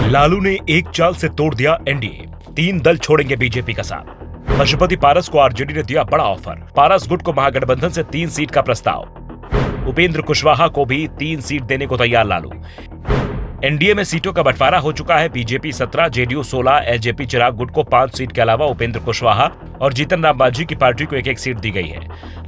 लालू ने एक चाल से तोड़ दिया एनडीए, 3 दल छोड़ेंगे बीजेपी का साथ। पशुपति पारस को आरजेडी ने दिया बड़ा ऑफर। पारस गुट को महागठबंधन से 3 सीट का प्रस्ताव। उपेंद्र कुशवाहा को भी 3 सीट देने को तैयार लालू। एनडीए में सीटों का बंटवारा हो चुका है। बीजेपी 17, जेडीयू 16, एलजेपी चिराग गुट को 5 सीट के अलावा उपेंद्र कुशवाहा और जीतन राम मांझी की पार्टी को 1-1 सीट दी गई है।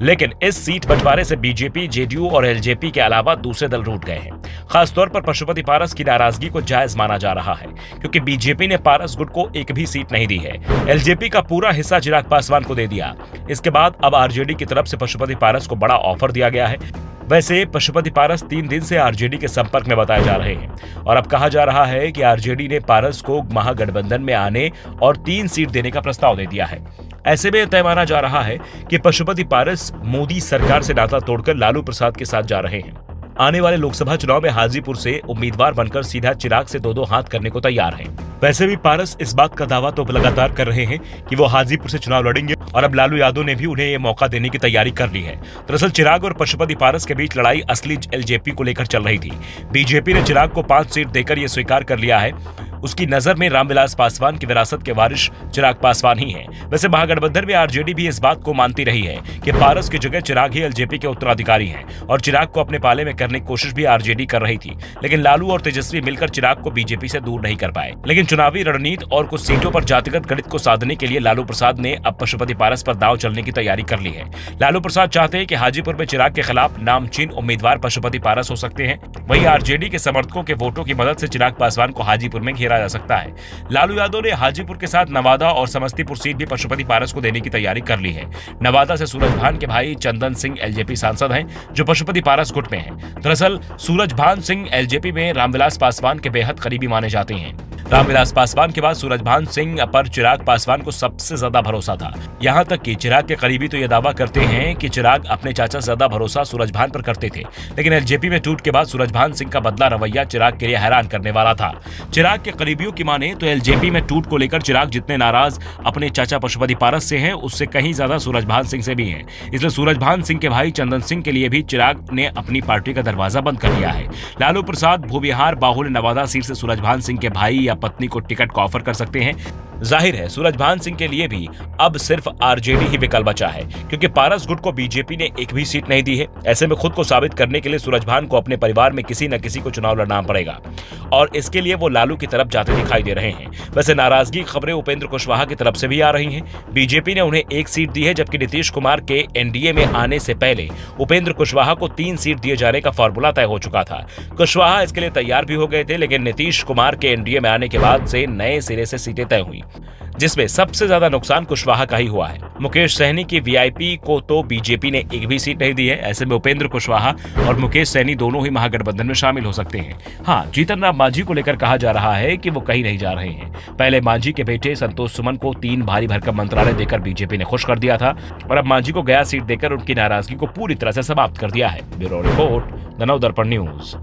लेकिन इस सीट बंटवारे से बीजेपी, जेडीयू और एलजेपी के अलावा दूसरे दल रूठ गए हैं। खासतौर पर पशुपति पारस की नाराजगी को जायज माना जा रहा है, क्योंकि बीजेपी ने पारस गुट को एक भी सीट नहीं दी है। एलजेपी का पूरा हिस्सा चिराग पासवान को दे दिया। इसके बाद अब आरजेडी की तरफ से पशुपति पारस को बड़ा ऑफर दिया गया है। वैसे पशुपति पारस 3 दिन से आरजेडी के संपर्क में बताए जा रहे हैं और अब कहा जा रहा है कि आरजेडी ने पारस को महागठबंधन में आने और 3 सीट देने का प्रस्ताव दे दिया है। ऐसे में तय माना जा रहा है कि पशुपति पारस मोदी सरकार से नाता तोड़कर लालू प्रसाद के साथ जा रहे हैं। आने वाले लोकसभा चुनाव में हाजीपुर से उम्मीदवार बनकर सीधा चिराग से 2-2 हाथ करने को तैयार हैं। वैसे भी पारस इस बात का दावा तो लगातार कर रहे हैं कि वो हाजीपुर से चुनाव लड़ेंगे और अब लालू यादव ने भी उन्हें ये मौका देने की तैयारी कर ली है। दरअसल चिराग और पशुपति पारस के बीच लड़ाई असली एलजेपी को लेकर चल रही थी। बीजेपी ने चिराग को 5 सीट देकर ये स्वीकार कर लिया है। उसकी नजर में रामविलास पासवान की विरासत के वारिस चिराग पासवान ही हैं। वैसे महागठबंधन में आरजेडी भी इस बात को मानती रही है कि पारस की जगह चिराग ही एलजेपी के उत्तराधिकारी हैं और चिराग को अपने पाले में करने की कोशिश भी आरजेडी कर रही थी। लेकिन लालू और तेजस्वी मिलकर चिराग को बीजेपी से दूर नहीं कर पाए। लेकिन चुनावी रणनीति और कुछ सीटों पर जातिगत गणित को साधने के लिए लालू प्रसाद ने अब पशुपति पारस पर दांव चलने की तैयारी कर ली है। लालू प्रसाद चाहते हैं कि हाजीपुर में चिराग के खिलाफ नामचीन उम्मीदवार पशुपति पारस हो सकते हैं। वहीं आरजेडी के समर्थकों के वोटों की मदद से चिराग पासवान को हाजीपुर में घेरा जा सकता है। लालू यादव ने हाजीपुर के साथ नवादा और समस्तीपुर सीट भी पशुपति पारस को देने की तैयारी कर ली है। नवादा से सूरज भान के भाई चंदन सिंह एलजेपी सांसद हैं, जो पशुपति पारस गुट में हैं। दरअसल सूरज भान सिंह एलजेपी में रामविलास पासवान के बेहद करीबी माने जाते हैं। रामविलास पासवान के बाद सूरज भान सिंह पर चिराग पासवान को सबसे ज्यादा भरोसा था। यहाँ तक कि चिराग के करीबी तो यह दावा करते हैं कि चिराग अपने चाचा से ज्यादा भरोसा सूरज भान पर करते थे। लेकिन एलजेपी में टूट के बाद सूरज भान सिंह का बदला रवैया चिराग के लिए हैरान करने वाला था। चिराग के करीबियों की माने तो एलजेपी में टूट को लेकर चिराग जितने नाराज अपने चाचा पशुपति पारस से हैं, उससे कहीं ज्यादा सूरज भान सिंह से भी हैं। इसलिए सूरज भान सिंह के भाई चंदन सिंह के लिए भी चिराग ने अपनी पार्टी का दरवाजा बंद कर लिया है। लालू प्रसाद भूबिहार बाहुल्य नवादा सीट से सूरज भान सिंह के भाई या पत्नी को टिकट का ऑफर कर सकते हैं। जाहिर है सूरज भान सिंह के लिए भी अब सिर्फ आरजेडी ही विकल्प बचा है, क्योंकि पारस गुट को बीजेपी ने एक भी सीट नहीं दी है। ऐसे में खुद को साबित करने के लिए सूरज भान को अपने परिवार में किसी न किसी को चुनाव लड़ना पड़ेगा और इसके लिए वो लालू की तरफ जाते दिखाई दे रहे हैं। वैसे नाराजगी की खबरें उपेंद्र कुशवाहा की तरफ से भी आ रही हैं। बीजेपी ने उन्हें 1 सीट दी है, जबकि नीतीश कुमार के एनडीए में आने से पहले उपेंद्र कुशवाहा को 3 सीट दिए जाने का फॉर्मूला तय हो चुका था। कुशवाहा इसके लिए तैयार भी हो गए थे, लेकिन नीतीश कुमार के एनडीए में आने के बाद से नए सिरे से सीटें तय हुई, जिसमें सबसे ज्यादा नुकसान कुशवाहा का ही हुआ है। मुकेश सहनी की वीआईपी को तो बीजेपी ने एक भी सीट नहीं दी है। ऐसे में उपेंद्र कुशवाहा और मुकेश सहनी दोनों ही महागठबंधन में शामिल हो सकते हैं। हाँ, जीतन राम मांझी को लेकर कहा जा रहा है कि वो कहीं नहीं जा रहे हैं। पहले मांझी के बेटे संतोष सुमन को 3 भारी भरकम मंत्रालय देकर बीजेपी ने खुश कर दिया था और अब मांझी को गया सीट देकर उनकी नाराजगी को पूरी तरह से समाप्त कर दिया है। ब्यूरो रिपोर्ट, द नव दर्पण न्यूज।